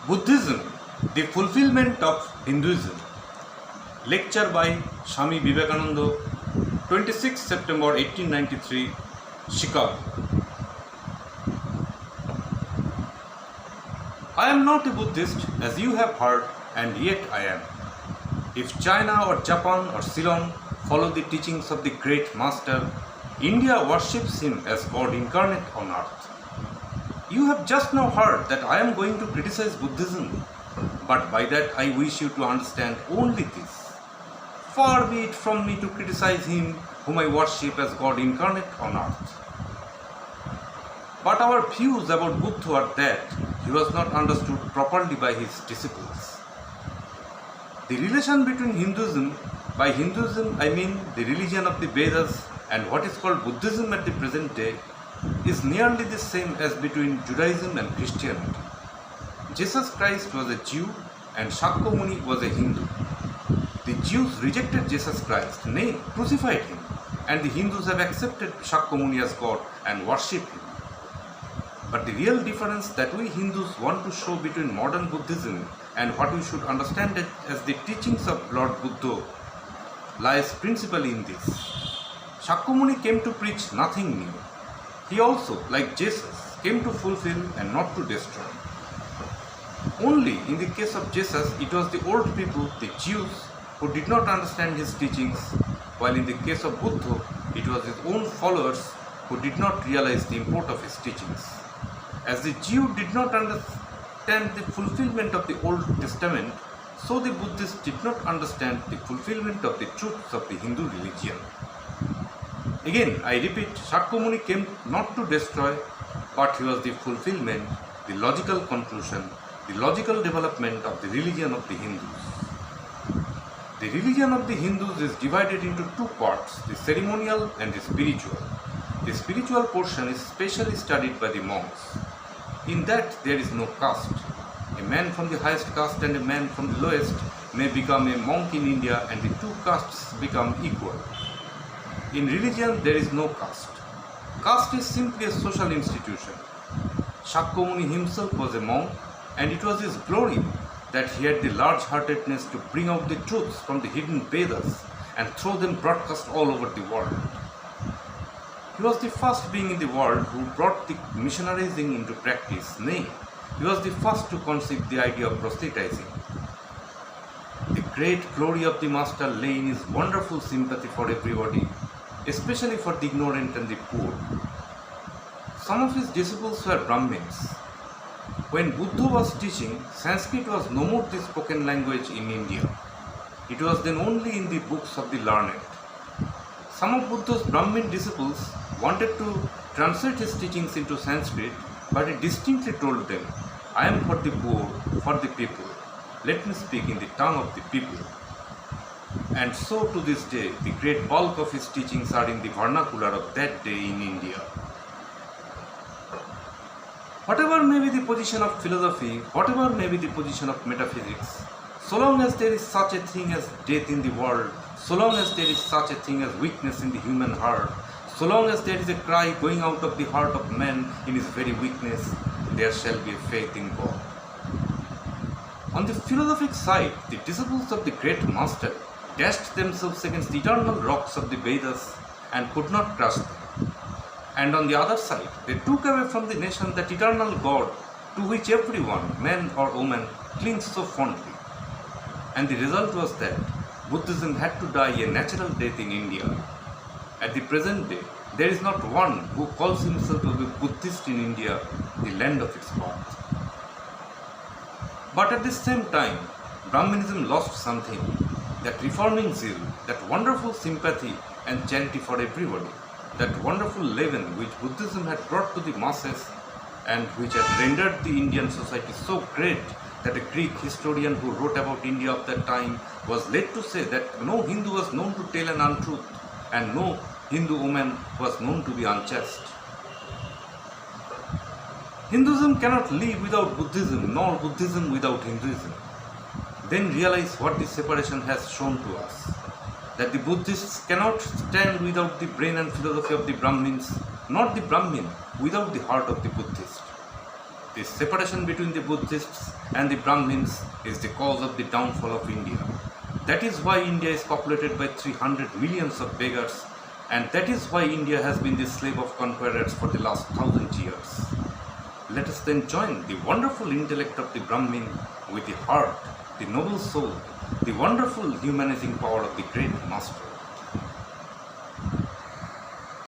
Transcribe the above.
Buddhism, the Fulfilment of Hinduism. Lecture by Swami Vivekananda, 26 September 1893, Chicago. I am not a Buddhist, as you have heard, and yet I am. If China or Japan or Ceylon follow the teachings of the great master, India worships him as God incarnate on earth. You have just now heard that I am going to criticize Buddhism, but by that I wish you to understand only this. Far be it from me to criticize him whom I worship as God incarnate on earth. But our views about Buddha are that he was not understood properly by his disciples. The relation between Hinduism, by Hinduism I mean the religion of the Vedas, and what is called Buddhism at the present day, is nearly the same as between Judaism and Christianity. Jesus Christ was a Jew and Shakyamuni was a Hindu. The Jews rejected Jesus Christ, nay, crucified him, and the Hindus have accepted Shakyamuni as God and worship him. But the real difference that we Hindus want to show between modern Buddhism and what we should understand it as the teachings of Lord Buddha lies principally in this. Shakyamuni came to preach nothing new. He also, like Jesus, came to fulfill and not to destroy. Only in the case of Jesus, it was the old people, the Jews, who did not understand his teachings, while in the case of Buddha, it was his own followers who did not realize the import of his teachings. As the Jew did not understand the fulfillment of the Old Testament, so the Buddhists did not understand the fulfillment of the truths of the Hindu religion. Again, I repeat, Shakyamuni came not to destroy, but he was the fulfillment, the logical conclusion, the logical development of the religion of the Hindus. The religion of the Hindus is divided into two parts, the ceremonial and the spiritual. The spiritual portion is specially studied by the monks. In that there is no caste. A man from the highest caste and a man from the lowest may become a monk in India, and the two castes become equal. In religion there is no caste. Caste is simply a social institution. Shakyamuni himself was a monk, and it was his glory that he had the large-heartedness to bring out the truths from the hidden Vedas and throw them broadcast all over the world. He was the first being in the world who brought the missionarizing into practice, nay, he was the first to conceive the idea of proselytizing. The great glory of the Master lay in his wonderful sympathy for everybody, especially for the ignorant and the poor. Some of his disciples were Brahmins. When Buddha was teaching, Sanskrit was no more the spoken language in India. It was then only in the books of the learned. Some of Buddha's Brahmin disciples wanted to translate his teachings into Sanskrit, but he distinctly told them, I am for the poor, for the people. Let me speak in the tongue of the people. And so to this day, the great bulk of his teachings are in the vernacular of that day in India. Whatever may be the position of philosophy, whatever may be the position of metaphysics, so long as there is such a thing as death in the world, so long as there is such a thing as weakness in the human heart, so long as there is a cry going out of the heart of man in his very weakness, there shall be a faith in God. On the philosophic side, the disciples of the great master dashed themselves against the eternal rocks of the Vedas and could not crush them. And on the other side, they took away from the nation that eternal God to which everyone, man or woman, clings so fondly. And the result was that Buddhism had to die a natural death in India. At the present day, there is not one who calls himself a Buddhist in India, the land of its birth. But at the same time, Brahmanism lost something, that reforming zeal, that wonderful sympathy and charity for everybody, that wonderful leaven which Buddhism had brought to the masses and which had rendered the Indian society so great that a Greek historian who wrote about India of that time was led to say that no Hindu was known to tell an untruth and no Hindu woman was known to be unchaste. Hinduism cannot live without Buddhism, nor Buddhism without Hinduism. Then realize what this separation has shown to us, that the Buddhists cannot stand without the brain and philosophy of the Brahmins, not the Brahmin without the heart of the Buddhist. This separation between the Buddhists and the Brahmins is the cause of the downfall of India. That is why India is populated by 300 millions of beggars, and that is why India has been the slave of conquerors for the last 1,000 years. Let us then join the wonderful intellect of the Brahmin with the heart, the noble soul, the wonderful humanizing power of the great master.